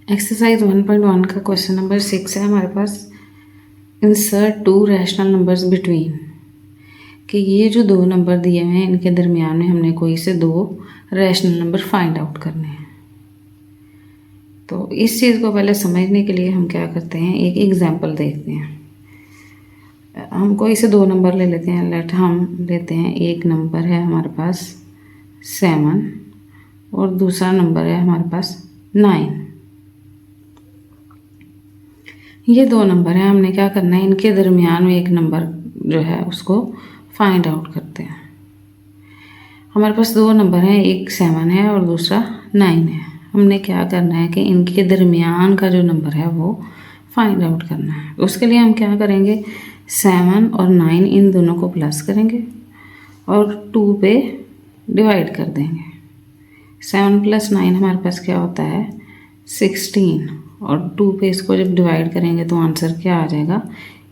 Exercise 1.1 का question number 6 है हमारे पास। Insert two rational numbers between, कि ये जो दो नंबर दिए हुए हैं इनके दरमियान में हमने कोई से दो रैशनल नंबर फाइंड आउट करने हैं। तो इस चीज़ को पहले समझने के लिए हम क्या करते हैं, एक एग्जांपल देखते हैं। हम कोई से दो नंबर ले लेते हैं। लेट हम लेते हैं, एक नंबर है हमारे पास 7 और दूसरा नंबर है हमारे पास 9। ये दो नंबर हैं, हमने क्या करना है, इनके दरमियान में एक नंबर जो है उसको फाइंड आउट करते हैं। हमारे पास दो नंबर हैं, एक 7 है और दूसरा 9 है। हमने क्या करना है कि इनके दरमियान का जो नंबर है वो फाइंड आउट करना है। उसके लिए हम क्या करेंगे, 7 और 9 इन दोनों को प्लस करेंगे और 2 पे डिवाइड कर देंगे। 7 + 9 हमारे पास क्या होता है, 16, और 2 पे इसको जब डिवाइड करेंगे तो आंसर क्या आ जाएगा,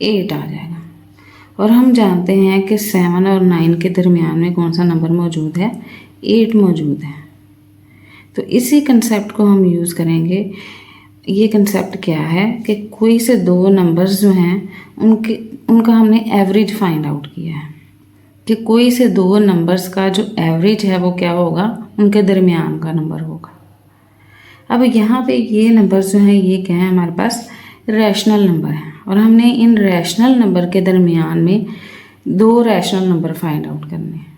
8 आ जाएगा। और हम जानते हैं कि 7 और 9 के दरमियान में कौन सा नंबर मौजूद है, 8 मौजूद है। तो इसी कंसेप्ट को हम यूज़ करेंगे। ये कंसेप्ट क्या है कि कोई से दो नंबर्स जो हैं उनका हमने एवरेज फाइंड आउट किया है, कि कोई से दो नंबर्स का जो एवरेज है वो क्या होगा, उनके दरमियान का नंबर होगा। अब यहाँ पे ये नंबर्स जो हैं ये क्या है, हमारे पास रैशनल नंबर हैं और हमने इन रैशनल नंबर के दरमियान में दो रैशनल नंबर फाइंड आउट करने हैं।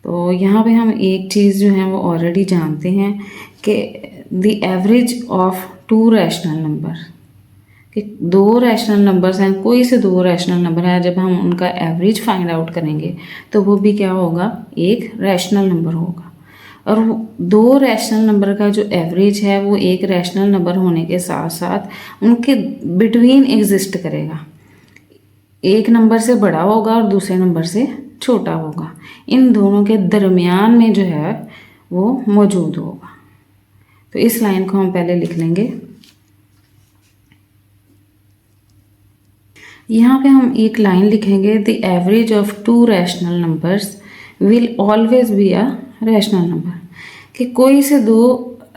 तो यहाँ पे हम एक चीज़ जो है वो ऑलरेडी जानते हैं कि the average of to rational number, कि दो रैशनल नंबर्स हैं, कोई से दो रैशनल नंबर है, जब हम उनका एवरेज फाइंड आउट करेंगे तो वो भी क्या होगा, एक रैशनल नंबर होगा। और दो रैशनल नंबर का जो एवरेज है वो एक रैशनल नंबर होने के साथ साथ उनके बिटवीन एग्जिस्ट करेगा। एक नंबर से बड़ा होगा और दूसरे नंबर से छोटा होगा, इन दोनों के दरमियान में जो है वो मौजूद होगा। तो इस लाइन को हम पहले लिख लेंगे। यहाँ पे हम एक लाइन लिखेंगे, the average of to rational numbers will always be a rational number, कि कोई से दो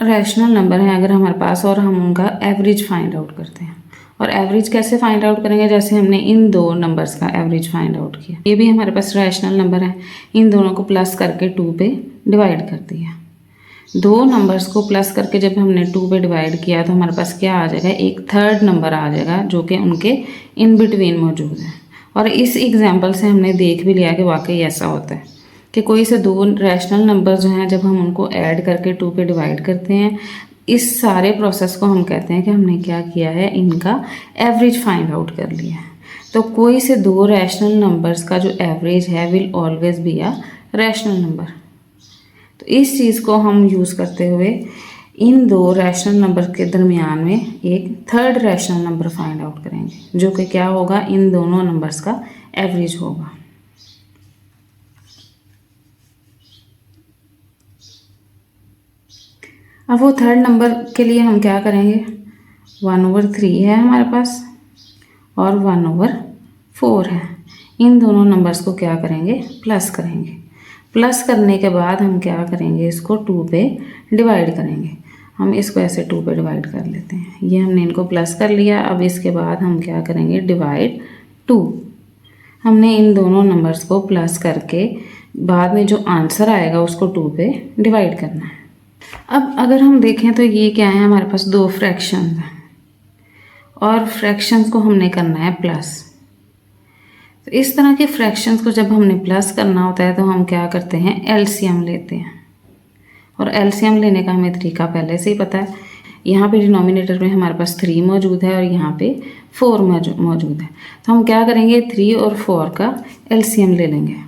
रैशनल नंबर हैं अगर हमारे पास और हम उनका एवरेज फाइंड आउट करते हैं। और एवरेज कैसे फाइंड आउट करेंगे, जैसे हमने इन दो नंबर्स का एवरेज फाइंड आउट किया, ये भी हमारे पास रैशनल नंबर है, इन दोनों को प्लस करके 2 पे डिवाइड कर दिया। दो नंबर्स को प्लस करके जब हमने 2 पे डिवाइड किया तो हमारे पास क्या आ जाएगा, एक थर्ड नंबर आ जाएगा जो कि उनके इन बिटवीन मौजूद है। और इस एग्जाम्पल से हमने देख भी लिया कि वाकई ऐसा होता है कि कोई से दो रैशनल नंबर जो हैं जब हम उनको ऐड करके 2 पे डिवाइड करते हैं, इस सारे प्रोसेस को हम कहते हैं कि हमने क्या किया है, इनका एवरेज फाइंड आउट कर लिया है। तो कोई से दो रैशनल नंबर्स का जो एवरेज है will always be a rational number. तो इस चीज़ को हम यूज़ करते हुए इन दो रैशनल नंबर के दरमियान में एक third rational number find out करेंगे, जो कि क्या होगा, इन दोनों नंबर्स का एवरेज होगा। अब वो थर्ड नंबर के लिए हम क्या करेंगे, 1/3 है हमारे पास और 1/4 है। इन दोनों नंबर्स को क्या करेंगे, प्लस करेंगे। प्लस करने के बाद हम क्या करेंगे, इसको 2 पे डिवाइड करेंगे। हम इसको ऐसे 2 पे डिवाइड कर लेते हैं। ये हमने इनको प्लस कर लिया। अब इसके बाद हम क्या करेंगे, डिवाइड 2। हमने इन दोनों नंबर्स को प्लस करके बाद में जो आंसर आएगा उसको 2 पे डिवाइड करना है। अब अगर हम देखें तो ये क्या है, हमारे पास दो फ्रैक्शंस हैं और फ्रैक्शंस को हमने करना है प्लस। तो इस तरह के फ्रैक्शंस को जब हमने प्लस करना होता है तो हम क्या करते हैं, एलसीएम लेते हैं। और एलसीएम लेने का हमें तरीका पहले से ही पता है। यहाँ पे डिनोमिनेटर में हमारे पास 3 मौजूद है और यहाँ पे 4 मौजूद है। तो हम क्या करेंगे, 3 और 4 का एलसीएम ले लेंगे।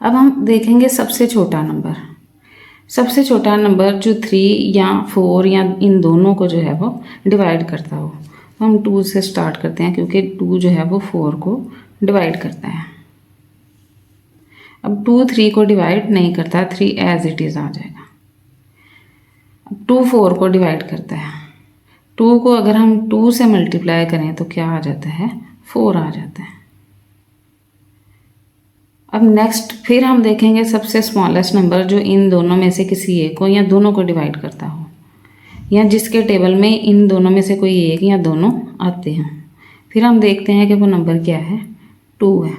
अब हम देखेंगे सबसे छोटा नंबर। सबसे छोटा नंबर जो 3 या 4 या इन दोनों को जो है वो डिवाइड करता हो, तो हम 2 से स्टार्ट करते हैं, क्योंकि 2 जो है वो 4 को डिवाइड करता है। अब 2 3 को डिवाइड नहीं करता, 3 एज इट इज़ आ जाएगा। अब 2 4 को डिवाइड करता है। 2 को अगर हम 2 से मल्टीप्लाई करें तो क्या आ जाता है, 4 आ जाता है। अब नेक्स्ट फिर हम देखेंगे सबसे स्मॉलेस्ट नंबर जो इन दोनों में से किसी एक को या दोनों को डिवाइड करता हो, या जिसके टेबल में इन दोनों में से कोई एक या दोनों आते हैं। फिर हम देखते हैं कि वो नंबर क्या है, 2 है।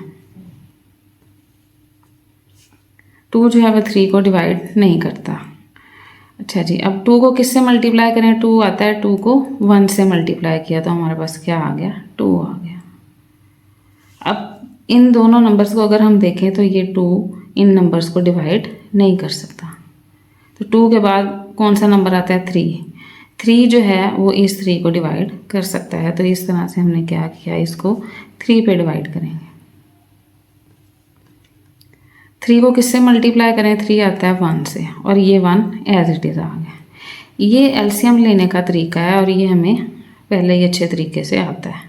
2 जो है वो 3 को डिवाइड नहीं करता। अच्छा जी, अब 2 को किससे मल्टीप्लाई करें, 2 आता है, 2 को 1 से मल्टीप्लाई किया तो हमारे पास क्या आ गया, 2 आ गया। अब इन दोनों नंबर्स को अगर हम देखें तो ये 2 इन नंबर्स को डिवाइड नहीं कर सकता। तो 2 के बाद कौन सा नंबर आता है, 3 जो है वो इस 3 को डिवाइड कर सकता है। तो इस तरह से हमने क्या किया, इसको 3 पे डिवाइड करेंगे। 3 को किससे मल्टीप्लाई करें, 3 आता है 1 से, और ये 1 एज इट इज़ आ गया। ये एलसीएम लेने का तरीका है और ये हमें पहले ही अच्छे तरीके से आता है।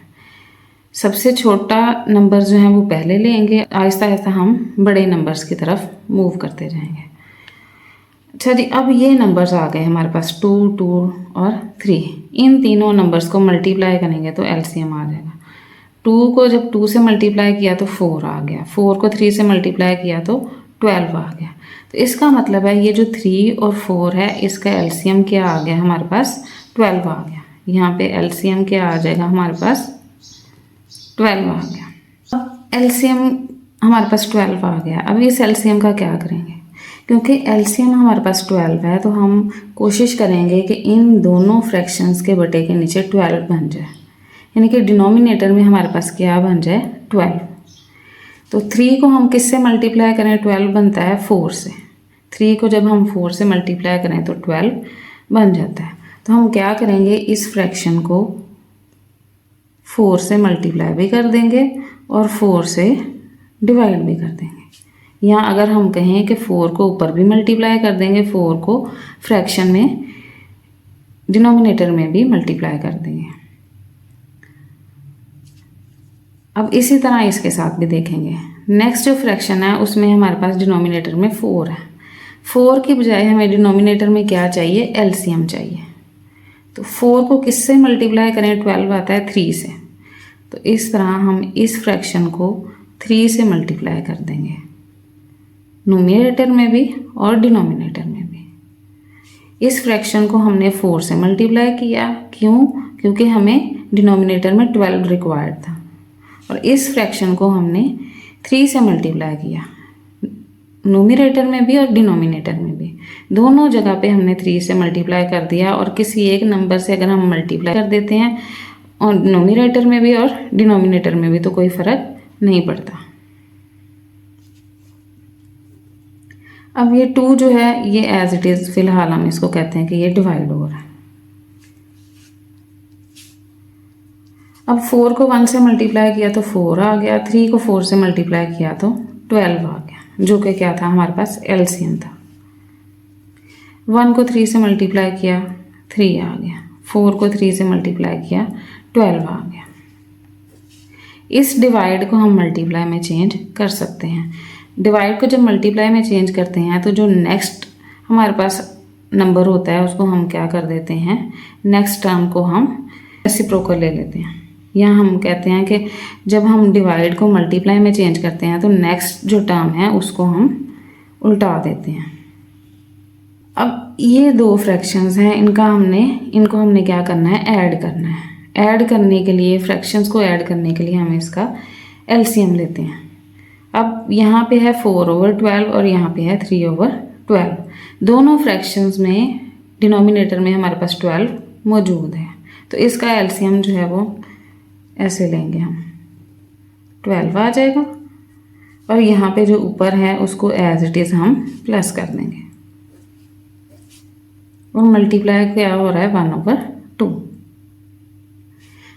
सबसे छोटा नंबर जो है वो पहले लेंगे, आहिस्ता आहिस्ता हम बड़े नंबर्स की तरफ मूव करते जाएंगे। अच्छा जी, अब ये नंबर्स आ गए हमारे पास 2, 2 और 3। इन तीनों नंबर्स को मल्टीप्लाई करेंगे तो एलसीएम आ जाएगा। 2 को जब 2 से मल्टीप्लाई किया तो 4 आ गया, 4 को 3 से मल्टीप्लाई किया तो 12 आ गया। तो इसका मतलब है ये जो 3 और 4 है इसका एलसीएम क्या आ गया हमारे पास, 12 आ गया। यहाँ पे एलसीएम क्या आ जाएगा हमारे पास, 12 आ गया। अब एलसीएम हमारे पास 12 आ गया। अब इस एलसीएम का क्या करेंगे, क्योंकि एलसीएम हमारे पास 12 है तो हम कोशिश करेंगे कि इन दोनों फ्रैक्शंस के बटे के नीचे 12 बन जाए, यानी कि डिनोमिनेटर में हमारे पास क्या बन जाए, 12। तो 3 को हम किससे मल्टीप्लाई करें, 12 बनता है 4 से। 3 को जब हम 4 से मल्टीप्लाई करें तो 12 बन जाता है। तो हम क्या करेंगे, इस फ्रैक्शन को 4 से मल्टीप्लाई भी कर देंगे और 4 से डिवाइड भी कर देंगे। या अगर हम कहें कि 4 को ऊपर भी मल्टीप्लाई कर देंगे, 4 को फ्रैक्शन में डिनोमिनेटर में भी मल्टीप्लाई कर देंगे। अब इसी तरह इसके साथ भी देखेंगे। नेक्स्ट जो फ्रैक्शन है उसमें हमारे पास डिनोमिनेटर में 4 है। 4 की बजाय हमें डिनोमिनेटर में क्या चाहिए, एलसीएम चाहिए। तो 4 को किससे मल्टीप्लाई करें, 12 आता है 3 से। तो इस तरह हम इस फ्रैक्शन को 3 से मल्टीप्लाई कर देंगे, न्यूमरेटर में भी और डिनोमिनेटर में भी। इस फ्रैक्शन को हमने 4 से मल्टीप्लाई किया, क्यों, क्योंकि हमें डिनोमिनेटर में 12 रिक्वायर्ड था। और इस फ्रैक्शन को हमने 3 से मल्टीप्लाई किया, न्यूमरेटर में भी और डिनोमिनेटर में भी। दोनों जगह पे हमने 3 से मल्टीप्लाई कर दिया। और किसी एक नंबर से अगर हम मल्टीप्लाई कर देते हैं और न्यूमरेटर में भी और डिनोमिनेटर में भी तो कोई फ़र्क नहीं पड़ता। अब ये 2 जो है ये एज इट इज़ फिलहाल हम इसको कहते हैं कि ये डिवाइड हो रहा है। अब 4 को 1 से मल्टीप्लाई किया तो 4 आ गया, 3 को 4 से मल्टीप्लाई किया तो 12 आ गया, जो कि क्या था हमारे पास, एलसीएम था। 1 को 3 से मल्टीप्लाई किया, 3 आ गया। 4 को 3 से मल्टीप्लाई किया, 12 आ गया। इस डिवाइड को हम मल्टीप्लाई में चेंज कर सकते हैं। डिवाइड को जब मल्टीप्लाई में चेंज करते हैं तो जो नेक्स्ट हमारे पास नंबर होता है उसको हम क्या कर देते हैं, नेक्स्ट टर्म को हम रेसिप्रोकल ले लेते हैं। या हम कहते हैं कि जब हम डिवाइड को मल्टीप्लाई में चेंज करते हैं तो नेक्स्ट जो टर्म है उसको हम उल्टा देते हैं। अब ये 2 फ्रैक्शंस हैं, इनको हमने क्या करना है, ऐड करना है। ऐड करने के लिए, फ्रैक्शंस को ऐड करने के लिए हम इसका एलसीएम लेते हैं। अब यहाँ पे है 4/12 और यहाँ पे है 3/12। दोनों फ्रैक्शंस में डिनोमिनेटर में हमारे पास 12 मौजूद है। तो इसका एलसीएम जो है वो ऐसे लेंगे हम, 12 आ जाएगा। और यहाँ पे जो ऊपर है उसको एज इट इज़ हम प्लस कर देंगे और मल्टीप्लाई क्या हो रहा है, 1/2।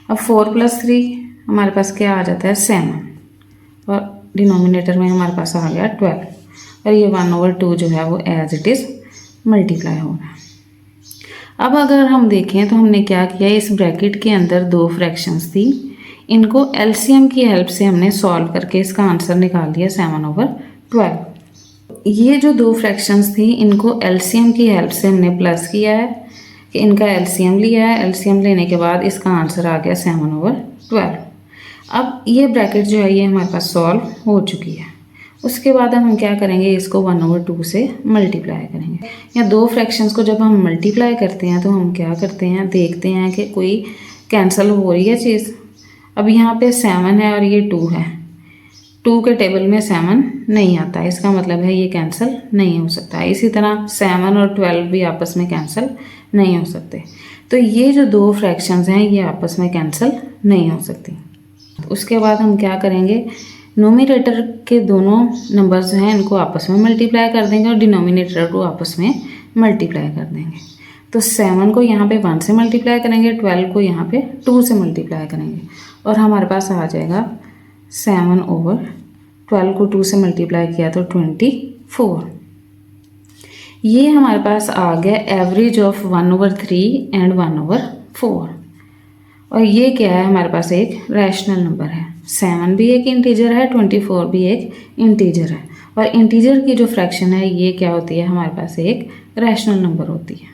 अब 4 + 3 हमारे पास क्या आ जाता है, 7। और डिनोमिनेटर में हमारे पास आ गया 12 और ये 1/2 जो है वो एज इट इज़ मल्टीप्लाई हो रहा है। अब अगर हम देखें तो हमने क्या किया, इस ब्रैकेट के अंदर 2 फ्रैक्शंस थी, इनको एलसीएम की हेल्प से हमने सॉल्व करके इसका आंसर निकाल दिया 7/12। ये जो 2 फ्रैक्शंस थी इनको एलसीएम की हेल्प से हमने प्लस किया है कि इनका एलसीएम लिया है। एलसीएम लेने के बाद इसका आंसर आ गया 7/12। अब ये ब्रैकेट जो है ये हमारे पास सॉल्व हो चुकी है उसके बाद हम क्या करेंगे, इसको 1/2 से मल्टीप्लाई करेंगे। या दो फ्रैक्शंस को जब हम मल्टीप्लाई करते हैं तो हम क्या करते हैं, देखते हैं कि कोई कैंसिल हो रही है चीज़। अब यहाँ पे 7 है और ये 2 है, 2 के टेबल में 7 नहीं आता, इसका मतलब है ये कैंसिल नहीं हो सकता। इसी तरह 7 और 12 भी आपस में कैंसिल नहीं हो सकते। तो ये जो दो फ्रैक्शंस हैं ये आपस में कैंसिल नहीं हो सकती। उसके बाद हम क्या करेंगे, नोमिनेटर के दोनों नंबर्स जो हैं इनको आपस में मल्टीप्लाई कर देंगे और डिनोमिनेटर को आपस में मल्टीप्लाई कर देंगे। तो 7 को यहाँ पे 1 से मल्टीप्लाई करेंगे, 12 को यहाँ पे 2 से मल्टीप्लाई करेंगे और हमारे पास आ जाएगा 7/12 को 2 से मल्टीप्लाई किया तो 24। ये हमारे पास आ गया एवरेज ऑफ 1/3 एंड 1/4। और ये क्या है, हमारे पास एक रैशनल नंबर है। 7 भी एक इंटीजर है, 24 भी एक इंटीजर है। और इंटीजर की जो फ्रैक्शन है ये क्या होती है, हमारे पास एक रैशनल नंबर होती है।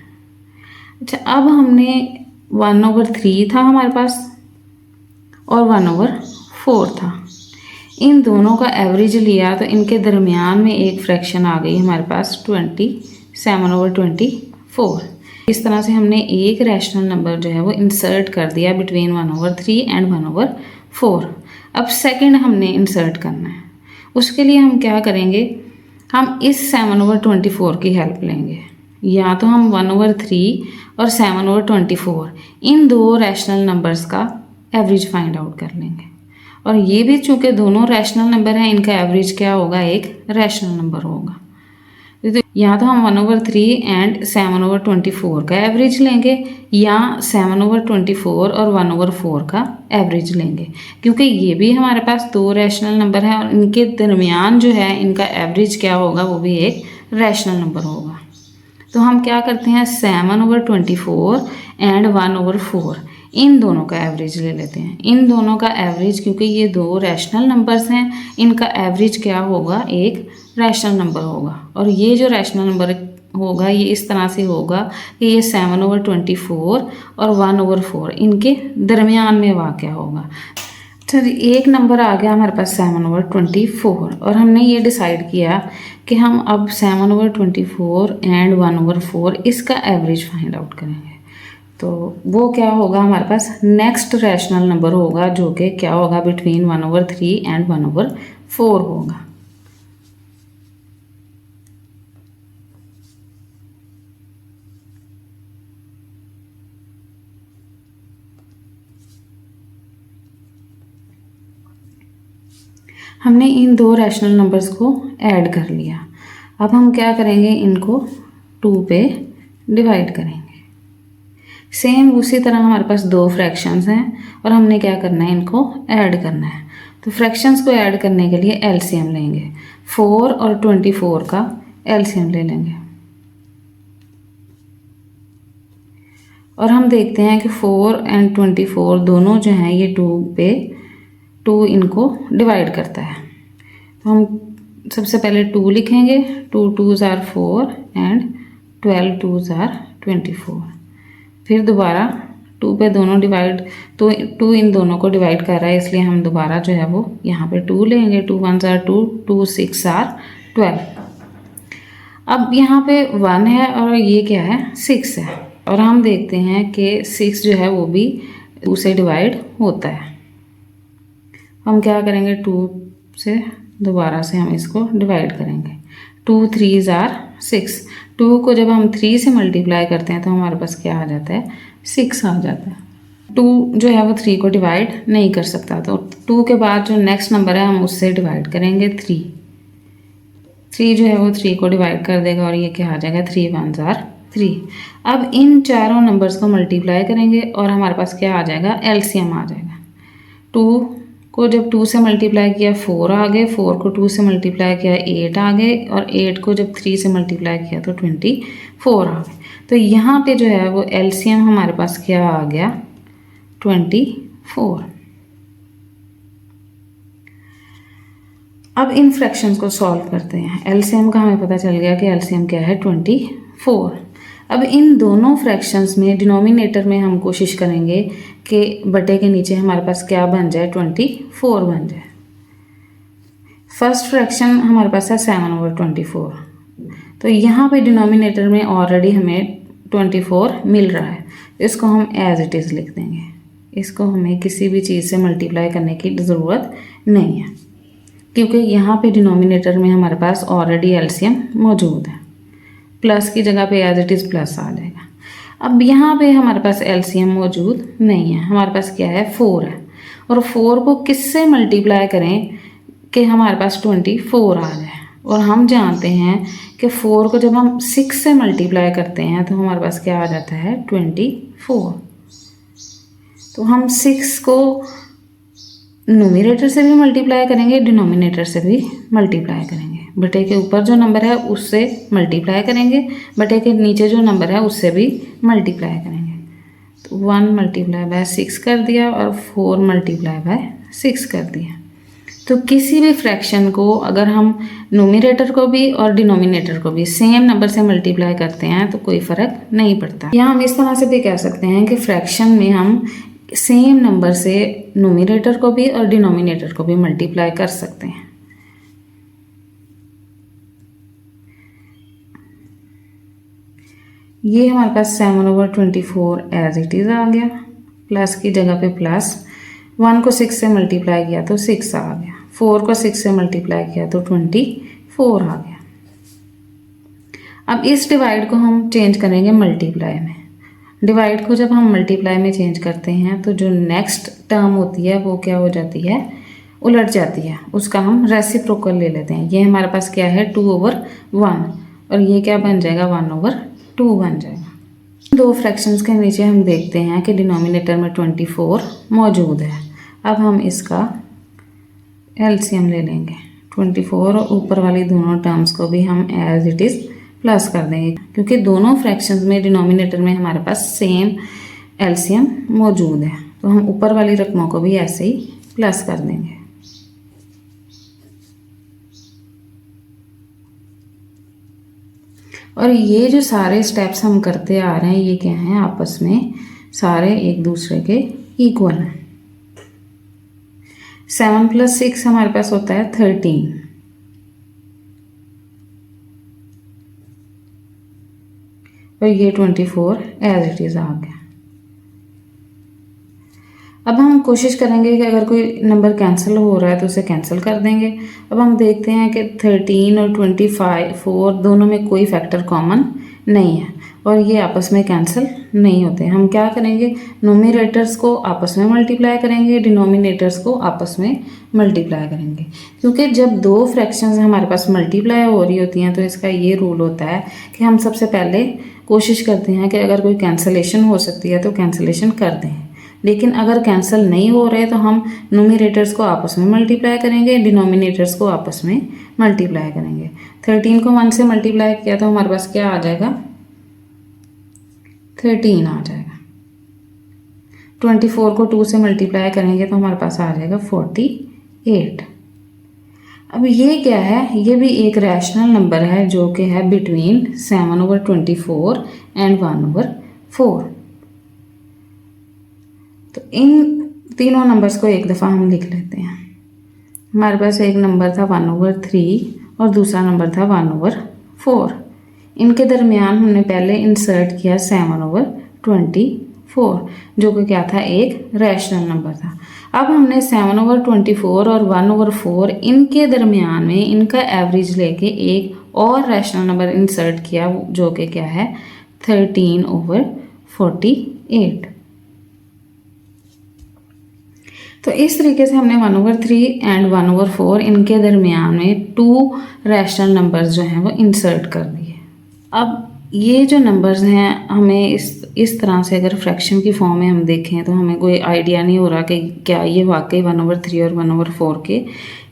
अच्छा, अब हमने 1/3 था हमारे पास और 1/4 था, इन दोनों का एवरेज लिया तो इनके दरमियान में एक फ्रैक्शन आ गई हमारे पास 27/24। इस तरह से हमने एक रैशनल नंबर जो है वो इंसर्ट कर दिया बिटवीन 1/3 एंड 1/4। अब सेकंड हमने इंसर्ट करना है। उसके लिए हम क्या करेंगे, हम इस 7/24 की हेल्प लेंगे। या तो हम 1/3 और 7/24 इन दो रैशनल नंबर्स का एवरेज फाइंड आउट कर लेंगे। और ये भी चूँकि दोनों रैशनल नंबर हैं, इनका एवरेज क्या होगा, एक रैशनल नंबर होगा। तो या तो हम 1/3 एंड 7/24 का एवरेज लेंगे या 7/24 और 1/4 का एवरेज लेंगे, क्योंकि ये भी हमारे पास दो रैशनल नंबर हैं और इनके दरमियान जो है इनका एवरेज क्या होगा, वो भी एक रैशनल नंबर होगा। तो हम क्या करते हैं, 7/24 एंड 1/4 इन दोनों का एवरेज ले लेते हैं। इन दोनों का एवरेज, क्योंकि ये दो रैशनल नंबर्स हैं, इनका एवरेज क्या होगा, एक रैशनल नंबर होगा। और ये जो रैशनल नंबर होगा ये इस तरह से होगा कि ये 7/24 और 1/4 इनके दरमियान में वाक़या होगा। तो एक नंबर आ गया हमारे पास 7/24 और हमने ये डिसाइड किया कि हम अब 7/24 एंड 1/4 इसका एवरेज फाइंड आउट करेंगे। तो वो क्या होगा, हमारे पास नेक्स्ट रैशनल नंबर होगा जो कि क्या होगा, बिटवीन 1/3 एंड 1/4 होगा। हमने इन दो रैशनल नंबर्स को ऐड कर लिया। अब हम क्या करेंगे, इनको 2 पे डिवाइड करेंगे। सेम उसी तरह हमारे पास दो फ्रैक्शंस हैं और हमने क्या करना है, इनको ऐड करना है। तो फ्रैक्शंस को ऐड करने के लिए एलसीएम लेंगे। 4 और 24 का एलसीएम ले लेंगे और हम देखते हैं कि 4 एंड 24 दोनों जो हैं ये 2 पे 2 इनको डिवाइड करता है। तो हम सबसे पहले 2 लिखेंगे, 2 2s are 4 and 12 2s are 24। फिर दोबारा 2 पे दोनों डिवाइड, तो 2 इन दोनों को डिवाइड कर रहा है, इसलिए हम दोबारा जो है वो यहाँ पे 2 लेंगे। 2 1s are 2, 2 6 are 12। अब यहाँ पे 1 है और ये क्या है, 6 है। और हम देखते हैं कि 6 जो है वो भी 2 से डिवाइड होता है। हम क्या करेंगे, 2 से दोबारा से हम इसको डिवाइड करेंगे। 2 3s are 6। 2 को जब हम 3 से मल्टीप्लाई करते हैं तो हमारे पास क्या आ जाता है, 6 आ जाता है। 2 जो है वो 3 को डिवाइड नहीं कर सकता, तो 2 के बाद जो नेक्स्ट नंबर है हम उससे डिवाइड करेंगे 3। 3 जो है वो 3 को डिवाइड कर देगा और ये क्या आ जाएगा, 3 1s are 3। अब इन चारों नंबर्स को मल्टीप्लाई करेंगे और हमारे पास क्या आ जाएगा, एलसीएम आ जाएगा। 2 को जब 2 से मल्टीप्लाई किया 4 आ गए, 4 को 2 से मल्टीप्लाई किया 8 आ गए और 8 को जब 3 से मल्टीप्लाई किया तो 24 आ गए। तो यहाँ पे जो है वो एलसीएम हमारे पास क्या आ गया, 24। अब इन फ्रैक्शंस को सॉल्व करते हैं। एलसीएम का हमें पता चल गया कि एलसीएम क्या है, 24। अब इन दोनों फ्रैक्शंस में डिनोमिनेटर में हम कोशिश करेंगे कि बटे के नीचे हमारे पास क्या बन जाए, 24 बन जाए। फर्स्ट फ्रैक्शन हमारे पास है 7/24, तो यहाँ पे डिनोमिनेटर में ऑलरेडी हमें 24 मिल रहा है, इसको हम एज इट इज़ लिख देंगे। इसको हमें किसी भी चीज़ से मल्टीप्लाई करने की ज़रूरत नहीं है, क्योंकि यहाँ पे डिनोमिनेटर में हमारे पास ऑलरेडी एलसीएम मौजूद है। प्लस की जगह पे एज इट इज़ प्लस आ जाएगा। अब यहाँ पे हमारे पास एलसीएम मौजूद नहीं है, हमारे पास क्या है 4 है, और 4 को किससे मल्टीप्लाई करें कि हमारे पास 24 आ जाए। और हम जानते हैं कि 4 को जब हम 6 से मल्टीप्लाई करते हैं तो हमारे पास क्या आ जाता है 24। तो हम 6 को न्यूमरेटर से भी मल्टीप्लाई करेंगे, डिनोमिनेटर से भी मल्टीप्लाई करेंगे। बटे के ऊपर जो नंबर है उससे मल्टीप्लाई करेंगे, बटे के नीचे जो नंबर है उससे भी मल्टीप्लाई करेंगे। तो 1 मल्टीप्लाई बाय 6 कर दिया और 4 मल्टीप्लाई बाय 6 कर दिया। तो किसी भी फ्रैक्शन को अगर हम न्यूमरेटर को भी और डिनोमिनेटर को भी सेम नंबर से मल्टीप्लाई करते हैं तो कोई फ़र्क नहीं पड़ता। यहाँ हम इस तरह से भी कह सकते हैं कि फ्रैक्शन में हम सेम नंबर से न्यूमरेटर को भी और डिनोमिनेटर को भी मल्टीप्लाई कर सकते हैं। ये हमारे पास 7/24 एज इट इज़ आ गया, प्लस की जगह पे प्लस, 1 को 6 से मल्टीप्लाई किया तो 6 आ गया, 4 को 6 से मल्टीप्लाई किया तो 24 आ गया। अब इस डिवाइड को हम चेंज करेंगे मल्टीप्लाई में। डिवाइड को जब हम मल्टीप्लाई में चेंज करते हैं तो जो नेक्स्ट टर्म होती है वो क्या हो जाती है, उलट जाती है, उसका हम रेसिप्रोकल ले लेते हैं। ये हमारे पास क्या है 2/1, और ये क्या बन जाएगा 1/2 बन जाएगा। दो फ्रैक्शंस के नीचे हम देखते हैं कि डिनोमिनेटर में 24 मौजूद है। अब हम इसका एलसीएम ले लेंगे 24, और ऊपर वाली दोनों टर्म्स को भी हम एज इट इज़ प्लस कर देंगे, क्योंकि दोनों फ्रैक्शंस में डिनोमिनेटर में हमारे पास सेम एलसीएम मौजूद है। तो हम ऊपर वाली रकमों को भी ऐसे ही प्लस कर देंगे। और ये जो सारे स्टेप्स हम करते आ रहे हैं ये क्या हैं, आपस में सारे एक दूसरे के इक्वल हैं। 7 + 6 हमारे पास होता है 13, और ये 24 एज इट इज़ आ गया। अब हम कोशिश करेंगे कि अगर कोई नंबर कैंसिल हो रहा है तो उसे कैंसिल कर देंगे। अब हम देखते हैं कि 13 और 24 दोनों में कोई फैक्टर कॉमन नहीं है और ये आपस में कैंसिल नहीं होते। हम क्या करेंगे, न्यूमरेटर्स को आपस में मल्टीप्लाई करेंगे, डिनोमिनेटर्स को आपस में मल्टीप्लाई करेंगे, क्योंकि जब दो फ्रैक्शंस हमारे पास मल्टीप्लाई हो रही होती हैं तो इसका ये रूल होता है कि हम सबसे पहले कोशिश करते हैं कि अगर कोई कैंसलेशन हो सकती है तो कैंसलेशन कर दें। लेकिन अगर कैंसिल नहीं हो रहे तो हम न्यूमरेटर्स को आपस में मल्टीप्लाई करेंगे, डिनोमिनेटर्स को आपस में मल्टीप्लाई करेंगे। 13 को 1 से मल्टीप्लाई किया तो हमारे पास क्या आ जाएगा, 13 आ जाएगा। 24 को 2 से मल्टीप्लाई करेंगे तो हमारे पास आ जाएगा 48। अब ये क्या है, ये भी एक रैशनल नंबर है जो कि है बिटवीन 7/24 एंड 1/4। तो इन तीनों नंबर्स को एक दफ़ा हम लिख लेते हैं। हमारे पास एक नंबर था 1/3 और दूसरा नंबर था 1/4। इनके दरमियान हमने पहले इंसर्ट किया 7/24 जो कि क्या था, एक रैशनल नंबर था। अब हमने 7/24 और 1/4 इनके दरमियान में इनका एवरेज लेके एक और रैशनल नंबर इंसर्ट किया जो कि क्या है 13/48। तो इस तरीके से हमने 1/3 एंड 1/4 इनके दरमियान में 2 रैशनल नंबर्स जो हैं वो इंसर्ट कर दिए। अब ये जो नंबर्स हैं हमें इस तरह से अगर फ्रैक्शन की फॉर्म में हम देखें तो हमें कोई आइडिया नहीं हो रहा कि क्या ये वाकई 1/3 और 1/4 के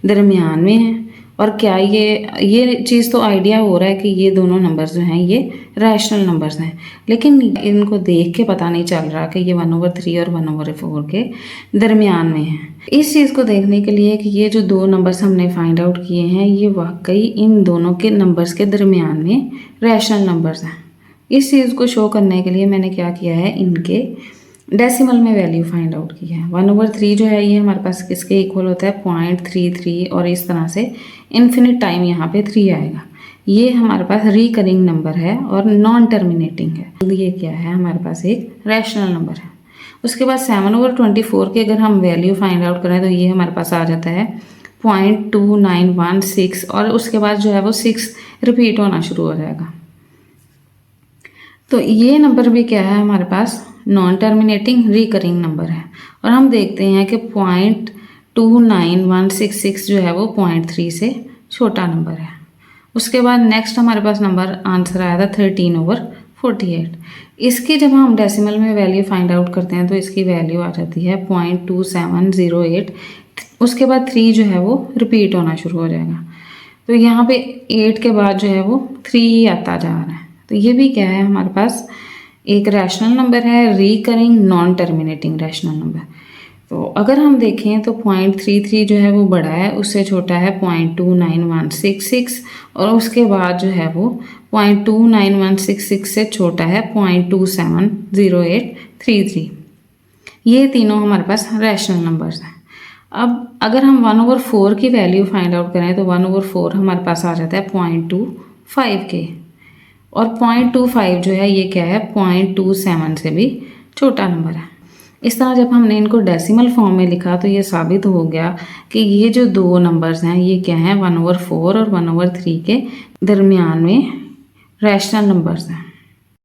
दरमियान में है, और क्या ये चीज़ तो आइडिया हो रहा है कि ये दोनों नंबर्स जो हैं ये रैशनल नंबर्स हैं, लेकिन इनको देख के पता नहीं चल रहा कि ये 1/3 और 1/4 के दरमियान में है। इस चीज़ को देखने के लिए कि ये जो दो नंबर्स हमने फाइंड आउट किए हैं ये वाकई इन दोनों के नंबर्स के दरमियान में रैशनल नंबर्स हैं, इस चीज़ को शो करने के लिए मैंने क्या किया है, इनके डेसिमल में वैल्यू फाइंड आउट की है। 1/3 जो है ये हमारे पास किसके इक्वल होता है, 0.33 और इस तरह से इन्फिनिट टाइम यहाँ पे 3 आएगा। ये हमारे पास रिकरिंग नंबर है और नॉन टर्मिनेटिंग है। ये क्या है, हमारे पास एक रैशनल नंबर है। उसके बाद 7/24 की अगर हम वैल्यू फाइंड आउट करें तो ये हमारे पास आ जाता है 0.2916 और उसके बाद जो है वो 6 रिपीट होना शुरू हो जाएगा। तो ये नंबर भी क्या है, हमारे पास नॉन टर्मिनेटिंग रिकरिंग नंबर है। और हम देखते हैं कि 0.29166 जो है वो 0.3 से छोटा नंबर है। उसके बाद नेक्स्ट हमारे पास नंबर आंसर आया था 13/48। इसकी जब हम डेसिमल में वैल्यू फाइंड आउट करते हैं तो इसकी वैल्यू आ जाती है 0.2708। उसके बाद 3 जो है वो रिपीट होना शुरू हो जाएगा। तो यहाँ पे 8 के बाद जो है वो 3 ही आता जा रहा है। तो ये भी क्या है, हमारे पास एक रैशनल नंबर है, recurring non terminating rational number. तो अगर हम देखें तो 0.33 जो है वो बड़ा है, उससे छोटा है 0.29166 और उसके बाद जो है वो 0.29166 से छोटा है 0.270833। ये तीनों हमारे पास रैशनल नंबर्स हैं। अब अगर हम 1/4 की वैल्यू फाइंड आउट करें तो 1/4 हमारे पास आ जाता है 0.25 के, और 0.25 जो है ये क्या है, 0.27 से भी छोटा नंबर है। इस तरह जब हमने इनको डेसिमल फॉर्म में लिखा तो ये साबित हो गया कि ये जो दो नंबर्स हैं ये क्या हैं, 1/4 और 1/3 के दरमियान में रैशनल नंबर्स हैं।